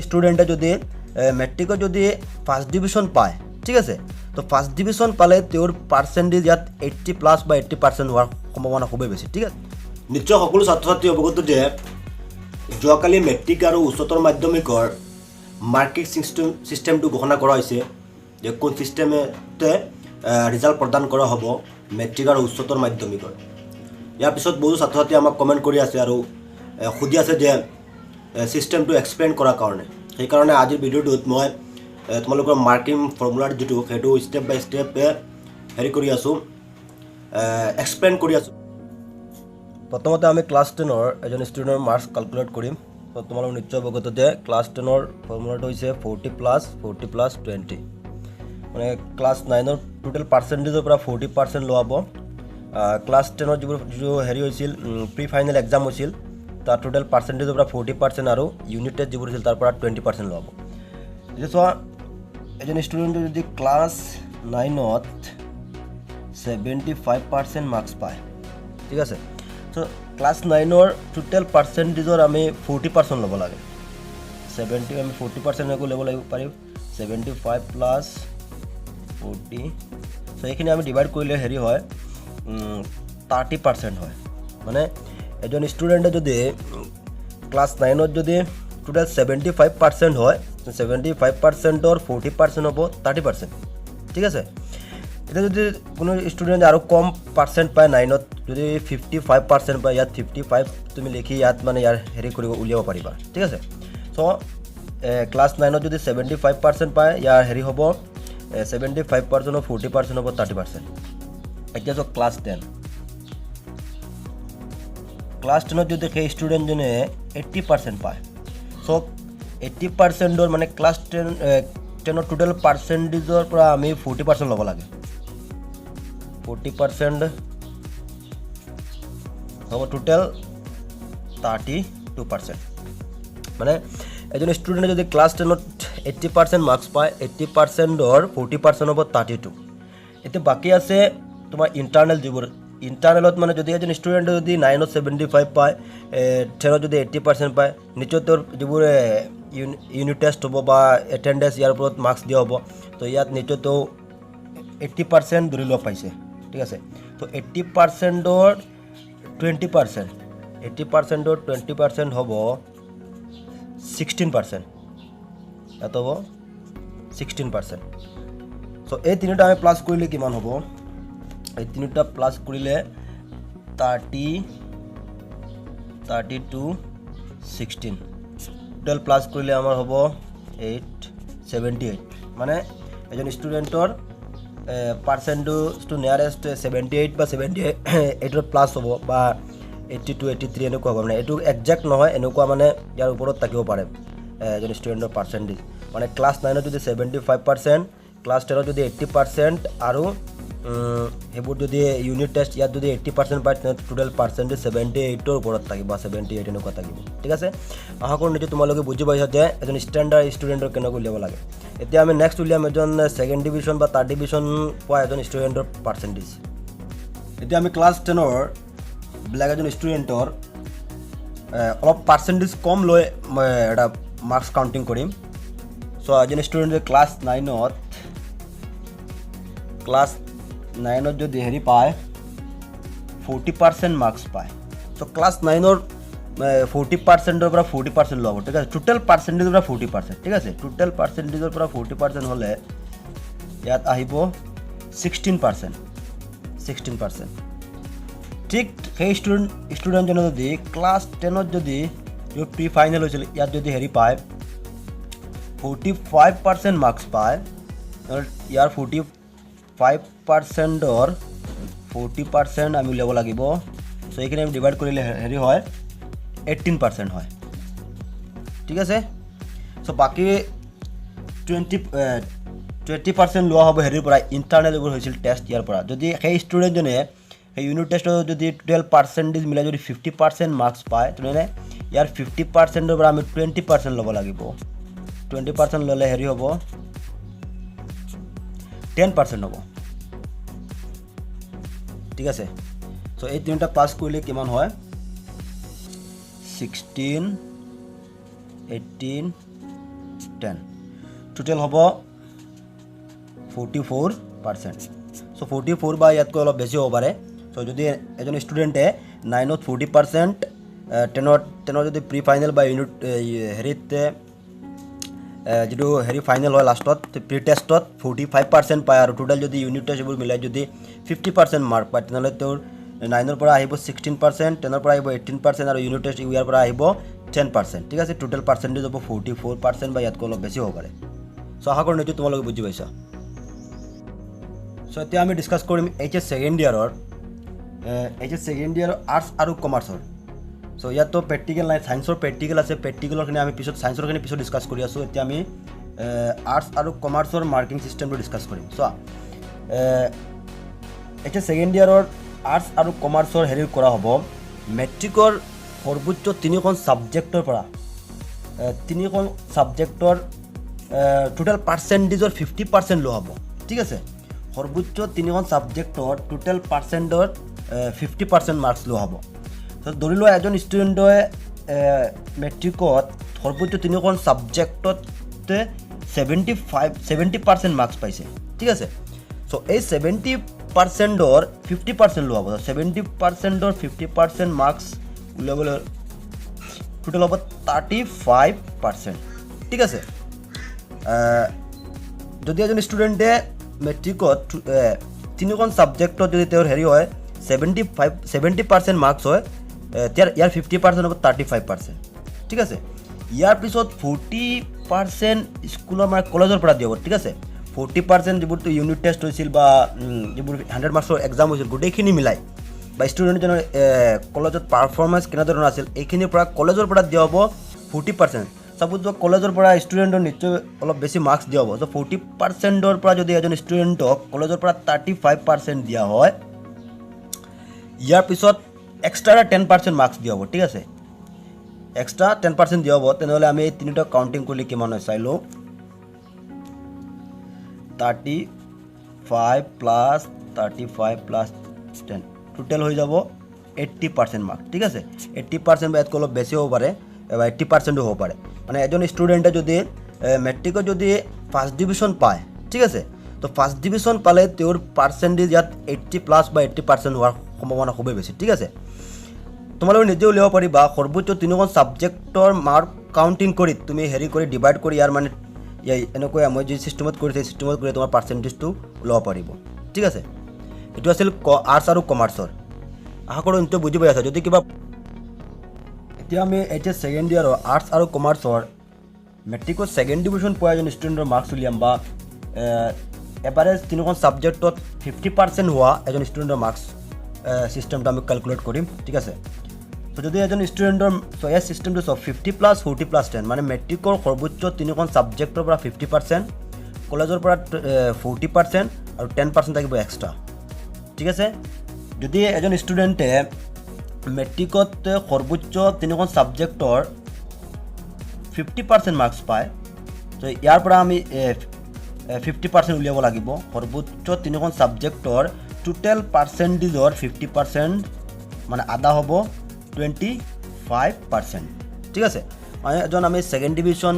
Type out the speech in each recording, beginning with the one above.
স্টুডেন্টে যদি মেট্ৰিকত যদি ফাৰ্ষ্ট ডিভিজন পায়, ঠিক আছে, তো ফাৰ্ষ্ট ডিভিজন পালে তেওঁৰ পাৰ্চেণ্টেজ ইয়াত 80+ বা 80% হোৱাৰ সম্ভাৱনা খুবেই বেছি, ঠিক আছে। নিশ্চয় সকলো ছাত্ৰ ছাত্ৰী অৱগত যে যোৱাকালি মেট্ৰিক আৰু উচ্চতৰ মাধ্যমিকৰ মাৰ্কিং ছিষ্টেমটো ঘোষণা কৰা হৈছে যে কোন ছিষ্টেমতে ৰিজাল্ট প্ৰদান কৰা হ'ব মেট্ৰিক আৰু উচ্চতৰ মাধ্যমিকৰ। ইয়াৰ পিছত বহু ছাত্ৰ ছাত্ৰীয়ে আমাক কমেণ্ট কৰি আছে আৰু সুধি আছে যে ছিষ্টেমটো এক্সপ্লেইন কৰাৰ কাৰণে। সেইকাৰণে আজিৰ ভিডিঅ'টোত মই তোমালোকৰ মাৰ্কিং ফৰ্মুলাৰ যিটো সেইটো ষ্টেপ বাই ষ্টেপ কৰি আছোঁ, এক্সপ্লেইন কৰি আছোঁ। প্ৰথমতে আমি ক্লাছ 10ৰ এজন ষ্টুডেণ্টৰ মাৰ্কছ কেলকুলেট কৰিম। তো তোমালোক নিশ্চয় অৱগত যে ক্লাছ 10ৰ ফৰ্মুলাটো হৈছে 40+40+20, মানে ক্লাছ 9ৰ টোটেল পাৰ্চেণ্টেজৰ পৰা 40% লোৱা হ'ব। ক্লাছ 10ৰ যিটো হৈছিল প্ৰি ফাইনেল এক্সাম হৈছিল তাৰ টোটেল পাৰ্চেণ্টেজৰ পৰা 40% আৰু ইউনিট টেষ্ট যিবোৰ হৈছিল তাৰ পৰা 20% লোৱা হ'ব। এতিয়া চোৱা, এজন ষ্টুডেণ্টে যদি ক্লাছ 9ত 75% মাৰ্কছ পায়, ঠিক আছে, চ' ক্লাছ 9ৰ টোটেল পাৰ্চেণ্টেজৰ আমি 40% ল'ব লাগে। 70 আমি 40% ল'ব লাগিব পাৰিম, 75+40, চ' এইখিনি আমি ডিভাইড কৰিলে হয় 30% হয়। মানে এজন ষ্টুডেণ্টে যদি ক্লাছ 9ত যদি টোটেল 75% হয়, 75%ৰ 40% হ'ব 30%, ঠিক আছে। এতিয়া যদি কোনো ষ্টুডেণ্টে আৰু কম পাৰ্চেণ্ট পায় 9ত, যদি 55% পায়, ইয়াত 55 তুমি লিখি ইয়াত মানে ইয়াৰ কৰিব উলিয়াব পাৰিবা, ঠিক আছে। চ' ক্লাছ 9ত যদি 75% পায়, ইয়াৰ হ'ব 75% 40% হ'ব 30%। এতিয়া চোৱা ক্লাছ 10, ক্লাছ 10ত যদি সেই ষ্টুডেণ্টজনে 80% পায়, চ' 80%ৰ মানে ক্লাছ 10ৰ টোটেল পাৰ্চেণ্টেজৰ পৰা আমি 40% ল'ব লাগে। 40% হ'ব টোটেল 32%। মানে এজন ষ্টুডেণ্টে যদি ক্লাছ 10ত 80% মাৰ্কছ পায়, 80%ৰ 40% হ'ব 32। এতিয়া বাকী আছে তোমাৰ ইণ্টাৰনেল যিবোৰ। ইণ্টাৰনেলত মানে যদি এজন ষ্টুডেণ্টে যদি 9ত 75 পায়, 10ত যদি 80% পায়, নিশ্চয় তেওঁৰ যিবোৰ ইউনিট টেষ্ট হ'ব বা এটেণ্ডেঞ্চ ইয়াৰ ওপৰত মাৰ্কছ দিয়া হ'ব। তো ইয়াত নিশ্চয় তেওঁ 80% ধৰি লোৱা পাইছে, ঠিক আছে। তো 80%ৰ 20%, 80%ৰ 20% হ'ব 16%, ইয়াত হ'ব 16%। চ' এই তিনিটা আমি প্লাছ কৰিলে কিমান হ'ব? এই তিনিটা প্লাছ কৰিলে 32, 16 টোটেল প্লাছ কৰিলে আমাৰ হ'ব 78। মানে এজন ষ্টুডেণ্টৰ পাৰ্চেণ্টেজটো নিয়াৰেষ্ট 78 বা 78ৰ প্লাছ হ'ব বা 82, 83 এনেকুৱা হ'ব। মানে এইটো একজেক্ট নহয়, এনেকুৱা মানে ইয়াৰ ওপৰত থাকিব পাৰে এজন ষ্টুডেণ্টৰ পাৰ্চেণ্টেজ। মানে ক্লাছ 9ত যদি 75%, ক্লাছ 10ত যদি 80% আৰু সেইবোৰ যদি ইউনিট টেষ্ট ইয়াত যদি 80% পায়, তেনে টোটেল পাৰ্চেণ্টেজ 78ৰ ওপৰত থাকিব বা 78 এনেকুৱা থাকিব, ঠিক আছে। আশা কৰোঁ নিশ্চয় তোমালোকে বুজি পাইছা যে এজন ষ্টেণ্ডাৰ্ড ষ্টুডেণ্টৰ কেনেকৈ উলিয়াব লাগে। এতিয়া আমি নেক্সট উলিয়াম এজন ছেকেণ্ড ডিভিজন বা থাৰ্ড ডিভিজন পোৱা এজন ষ্টুডেণ্টৰ পাৰ্চেণ্টেজ। এতিয়া আমি ক্লাছ 10ৰ বেলেগ এজন ষ্টুডেণ্টৰ অলপ পাৰ্চেণ্টেজ কম লৈ এটা মাৰ্কছ কাউণ্টিং কৰিম। চ' এজন ষ্টুডেণ্টে ক্লাছ 9ত যদি পায় 40% মাৰ্কছ পায়, চ' ক্লাছ 9ৰ 40%ৰ পৰা 40% ল'ব, ঠিক আছে। টোটেল পাৰ্চেণ্টেজৰ পৰা 40%, ঠিক আছে। টোটেল পাৰ্চেণ্টেজৰ পৰা 40% হ'লে ইয়াত আহিব 16%। ঠিক সেই ষ্টুডেণ্টজনে যদি ক্লাছ 10ত যদি প্ৰি ফাইনেল হৈছিল, ইয়াত যদি পায় 45% মাৰ্কছ পায়, ইয়াৰ 45%ৰ 40% আমি উলিয়াব লাগিব। চ' এইখিনি আমি ডিভাইড কৰিলে হয় 18% হয়, ঠিক আছে। চ' বাকী 20% লোৱা হ'ব পৰা ইণ্টাৰনেল যিবোৰ হৈছিল টেষ্ট ইয়াৰ পৰা। যদি সেই ষ্টুডেণ্টজনে সেই ইউনিট টেষ্টত যদি টোটেল পাৰ্চেণ্টেজ মিলাই যদি 50% মাৰ্কছ পায়, তেনেহ'লে ইয়াৰ 50%ৰ পৰা আমি 20% ল'ব লাগিব। 20% ল'লে হ'ব 10% হ'ব, ঠিক আছে। চ' এই তিনিটা প্লাছ কৰিলে কিমান হয়? 16, 18, 10 টোটেল হ'ব 44%। সো 44 বা ইয়াতকৈ অলপ বেছি হ'ব পাৰে। সো যদি এজন ষ্টুডেণ্টে 9ত 40%, 10ৰ যদি প্ৰি ফাইনেল বা ইউনিট হেৰিতে যিটো ফাইনেল হয় লাষ্টত প্ৰি টেষ্টত 45% পায় আৰু টোটেল যদি ইউনিট টেষ্ট এইবোৰ মিলাই যদি 50% মাৰ্ক পায় তেনেহ'লে তেওঁৰ 9ৰ পৰা আহিব 16%, 10ৰ পৰা আহিব 18% আৰু ইউনিট টেষ্ট ইয়াৰ পৰা আহিব 10%। ঠিক আছে, টোটেল পাৰ্চেণ্টেজ হ'ব 44% বা ইয়াতকৈ অলপ বেছি হ'ব পাৰে। চ' আশা কৰোঁ এইটো তোমালোকে বুজি পাইছা। চ' এতিয়া আমি ডিছকাছ কৰিম HS ছেকেণ্ড ইয়াৰৰ আৰ্টছ আৰু কমাৰ্চৰ। চ' ইয়াততো প্ৰেক্টিকেল নাই, ছায়েন্সৰ প্ৰেক্টিকেল আছে। প্ৰেক্টিকেলৰখিনি আমি ছায়েন্সৰখিনি পিছত ডিছকাছ কৰি আছোঁ। এতিয়া আমি আৰ্টছ আৰু কমাৰ্চৰ মাৰ্কিং ছিষ্টেমটো ডিছকাছ কৰিম। চ' HS ছেকেণ্ড ইয়াৰৰ আৰ্টছ আৰু কমাৰ্চৰ কৰা হ'ব মেট্ৰিকৰ সৰ্বোচ্চ 3খন ছাবজেক্টৰ পৰা 3খন ছাবজেক্টৰ টোটেল পাৰ্চেণ্টেজৰ 50% লোৱা হ'ব। ঠিক আছে, সৰ্বোচ্চ 3খন ছাবজেক্টৰ টোটেল পাৰ্চেণ্টৰ 50% মাৰ্কছ লোৱা হ'ব। ধৰি লোৱা এজন ষ্টুডেণ্টে মেট্ৰিকত সৰ্বোচ্চ 3খন ছাবজেক্টতে 70% মাৰ্কছ পাইছে। ঠিক আছে, চ' এই 70%ৰ 50% লোৱা হ'ব। 70%ৰ 50% মাৰ্কছ উলিয়াবলৈ টোটেল হ'ব 35%। ঠিক আছে, যদি এজন ষ্টুডেণ্টে মেট্ৰিকত 3খন ছাবজেক্টত যদি তেওঁৰ হয় 70% মাৰ্কছ হয়, ইয়াৰ 50% হ'ব 35%। ঠিক আছে, ইয়াৰ পিছত 40% স্কুলৰ কলেজৰ পৰা দিয়া হ'ব। ঠিক আছে, 40% যিবোৰতো ইউনিট টেষ্ট হৈছিল বা যিবোৰ 100 মাৰ্কছৰ এক্সাম হৈছিল গোটেইখিনি মিলাই বা ষ্টুডেণ্টজনৰ কলেজত পাৰফৰ্মেঞ্চ কেনেধৰণৰ আছিল এইখিনিৰ পৰা কলেজৰ পৰা দিয়া হ'ব 40%। ছাপোজ কলেজৰ পৰা ষ্টুডেণ্টৰ নিশ্চয় অলপ বেছি মাৰ্কছ দিয়া হ'ব। চ' 40%ৰ পৰা যদি এজন ষ্টুডেণ্টক কলেজৰ পৰা 35% দিয়া হয়, ইয়াৰ পিছত এক্সট্ৰা 10% মাৰ্কছ দিয়া হ'ব। ঠিক আছে, এক্সট্ৰা 10% দিয়া হ'ব। তেনেহ'লে আমি এই তিনিটা কাউণ্টিং কৰিলে কিমান হয় চাই লওঁ। 35 প্লাছ 35 প্লাছ 10 টোটেল হৈ যাব 80% মাৰ্ক। ঠিক আছে, 80% বা ইয়াতকৈ অলপ বেছি হ'ব পাৰে বা 80% হ'ব পাৰে। মানে এজন ষ্টুডেণ্টে যদি মেট্ৰিকত যদি ফাৰ্ষ্ট ডিভিজন পায়, ঠিক আছে, তো ফাৰ্ষ্ট ডিভিজন পালে তেওঁৰ পাৰ্চেণ্টেজ ইয়াত 80+ বা 80% হোৱাৰ সম্ভাৱনা খুবেই বেছি। ঠিক আছে, তোমালোকে নিজে উলিয়াব পাৰিবা সৰ্বোচ্চ 3খন ছাবজেক্টৰ মাৰ্ক কাউণ্টিং কৰি তুমি কৰি ডিভাইড কৰি ইয়াৰ মানে এনেকৈ মই যি ছিষ্টেমত কৰিছোঁ সেই ছিষ্টেমত কৰি তোমাৰ পাৰ্চেণ্টেজটো ওলাব পাৰিব। ঠিক আছে, এইটো আছিল আৰ্টছ আৰু কমাৰ্চৰ। আশা কৰোঁ এইটো বুজি পাই আছা। যদি কিবা এতিয়া আমি HS ছেকেণ্ড ইয়াৰৰ আৰ্টছ আৰু কমাৰ্চৰ মেট্ৰিকত ছেকেণ্ড ডিভিজন পোৱা এজন ষ্টুডেণ্টৰ মাৰ্কছ উলিয়াম বা এভাৰেজ 3খন ছাবজেক্টত 50% হোৱা এজন ষ্টুডেণ্টৰ মাৰ্কছ ছিষ্টেমটো আমি কেলকুলেট কৰিম। ঠিক আছে, তো যদি এজন ষ্টুডেণ্টৰ এই ছিষ্টেমটো 50+, 40+10 মানে মেট্ৰিকৰ সৰ্বোচ্চ 3খন ছাবজেক্টৰ পৰা 50%, কলেজৰ পৰা 40% আৰু 10% থাকিব এক্সট্ৰা। ঠিক আছে, যদি এজন ষ্টুডেণ্টে মেট্ৰিকত সৰ্বোচ্চ 3খন ছাবজেক্টৰ 50% মাৰ্কছ পায়, তো ইয়াৰ পৰা আমি 50% উলিয়াব লাগিব। সৰ্বোচ্চ 3খন ছাবজেক্টৰ টোটেল পাৰ্চেণ্টেজৰ 50% মানে আধা হ'ব 25%। ঠিক আছে, মানে এজন আমি ছেকেণ্ড ডিভিজন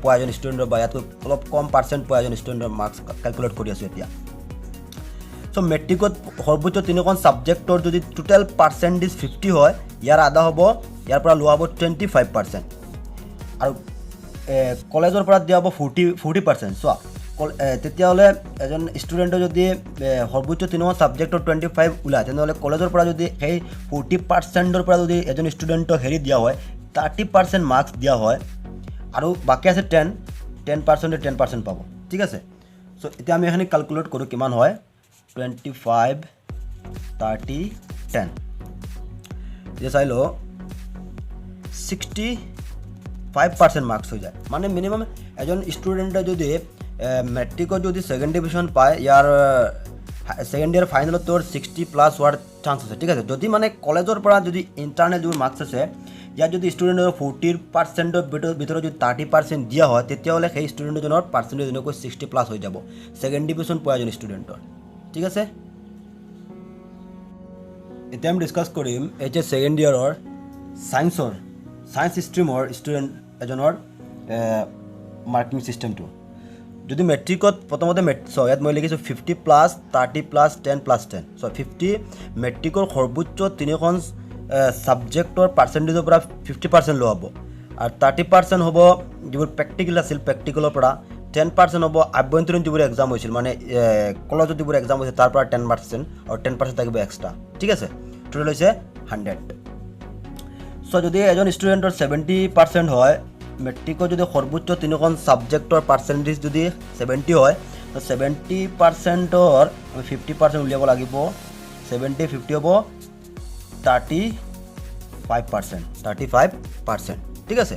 পোৱা এজন ষ্টুডেণ্টৰ বা ইয়াতকৈ অলপ কম পাৰ্চেণ্ট পোৱা এজন ষ্টুডেণ্টৰ মাৰ্কছ কেলকুলেট কৰি আছোঁ এতিয়া। চ' মেট্ৰিকত সৰ্বোচ্চ 3খন ছাবজেক্টৰ যদি টোটেল পাৰ্চেণ্টেজ 50 হয়, ইয়াৰ আধা হ'ব, ইয়াৰ পৰা লোৱা হ'ব 25%। আৰু কলেজৰ পৰা দিয়া হ'ব 40%। চোৱা তেতিয়াহ'লে এজন ষ্টুডেণ্টে যদি সৰ্বোচ্চ 3খন ছাবজেক্টৰ 25 ওলায়, তেনেহ'লে কলেজৰ পৰা যদি সেই 40%ৰ পৰা যদি এজন ষ্টুডেণ্টক দিয়া হয় 30% মাৰ্কছ দিয়া হয় আৰু বাকী আছে 10%, 10% পাব। ঠিক আছে, চ' এতিয়া আমি এইখিনি কেলকুলেট কৰোঁ কিমান হয় 25, 30, 10 এতিয়া চাই লওঁ 65% মাৰ্কছ হৈ যায়। মানে মিনিমাম এজন ষ্টুডেণ্টে যদি মেট্ৰিকত যদি ছেকেণ্ড ডিভিজন পায়, ইয়াৰ ছেকেণ্ড ইয়াৰ ফাইনেলত তোৰ 60+ হোৱাৰ চান্স আছে। ঠিক আছে, যদি মানে কলেজৰ পৰা যদি ইণ্টাৰনেল যিবোৰ মাৰ্কছ আছে ইয়াত যদি ষ্টুডেণ্টৰ 40%ৰ ভিতৰত যদি 30% দিয়া হয়, তেতিয়াহ'লে সেই ষ্টুডেণ্টজনৰ পাৰ্চেণ্টেজ এনেকৈ 60+ হৈ যাব ছেকেণ্ড ডিভিজন পোৱা এজন ষ্টুডেণ্টৰ। ঠিক আছে, এতিয়া আমি ডিছকাছ কৰিম HS ছেকেণ্ড ইয়াৰৰ ছায়েন্স ষ্ট্ৰীমৰ ষ্টুডেণ্ট এজনৰ মাৰ্কিং চিষ্টেমটো যদি মেট্ৰিকত প্ৰথমতে ইয়াত মই লিখিছোঁ 50 প্লাছ 30 প্লাছ 10 প্লাছ 10 50 মেট্ৰিকৰ সৰ্বোচ্চ তিনিখন ছাবজেক্টৰ পাৰ্চেণ্টেজৰ পৰা 50% লোৱা হ'ব আৰু 30% হ'ব যিবোৰ প্ৰেক্টিকেল আছিল প্ৰেক্টিকেলৰ পৰা 10% হ'ব আভ্যন্তৰীণ যিবোৰ এক্সাম হৈছিল মানে কলেজত যিবোৰ এক্সাম হৈছিল তাৰ পৰা 10% আৰু 10% থাকিব এক্সট্ৰা ঠিক আছে টোটেল হৈছে 100 যদি এজন ষ্টুডেণ্টৰ 70% হয় মেট্ৰিকৰ যদি সৰ্বোচ্চ তিনিখন ছাবজেক্টৰ পাৰ্চেণ্টেজ যদি 70 হয় তো 70%ৰ আমি 50% উলিয়াব লাগিব 70 50 হ'ব 35% ঠিক আছে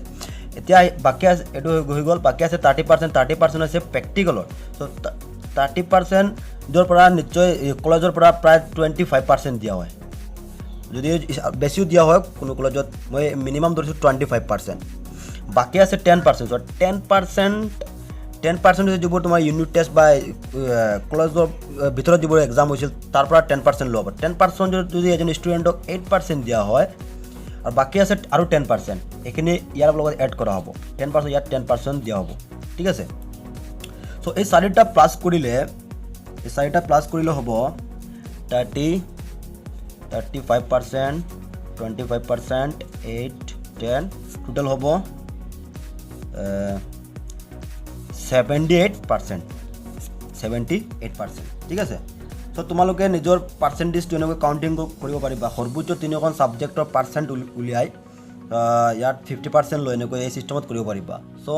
এতিয়া বাকী আছে এইটো হৈ গ'ল বাকী আছে 30% হৈছে প্ৰেক্টিকেলৰ চ' 30% য'ৰ পৰা নিশ্চয় কলেজৰ পৰা প্ৰায় 25% দিয়া হয় যদি বেছিও দিয়া হয় কোনো কলেজত মই মিনিমাম ধৰিছোঁ 25% বাকী আছে 10% চ' 10% যিবোৰ তোমাৰ ইউনিট টেষ্ট বা কলেজৰ ভিতৰত যিবোৰ এক্সাম হৈছিল তাৰ পৰা 10% লোৱা হ'ব 10% যদি এজন ষ্টুডেণ্টক 8% দিয়া হয় আৰু বাকী আছে আৰু 10% এইখিনি ইয়াৰ লগত এড কৰা হ'ব 10% ইয়াত 10% দিয়া হ'ব ঠিক আছে চ' এই চাৰিটা প্লাছ কৰিলে হ'ব 35% 25% 8 10 টোটেল হ'ব 78% ঠিক আছে চ' তোমালোকে নিজৰ পাৰ্চেণ্টেজটো এনেকৈ কাউণ্টিং কৰিব পাৰিবা সৰ্বোচ্চ তিনিখন ছাবজেক্টৰ পাৰ্চেণ্ট উলিয়াই ইয়াত 50% লৈ এনেকৈ এই চিষ্টেমত কৰিব পাৰিবা চ'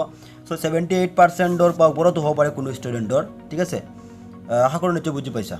78%ৰ পৰা ওপৰতো হ'ব পাৰে কোনো ষ্টুডেণ্টৰ ঠিক আছে আশা কৰোঁ নিশ্চয় বুজি পাইছা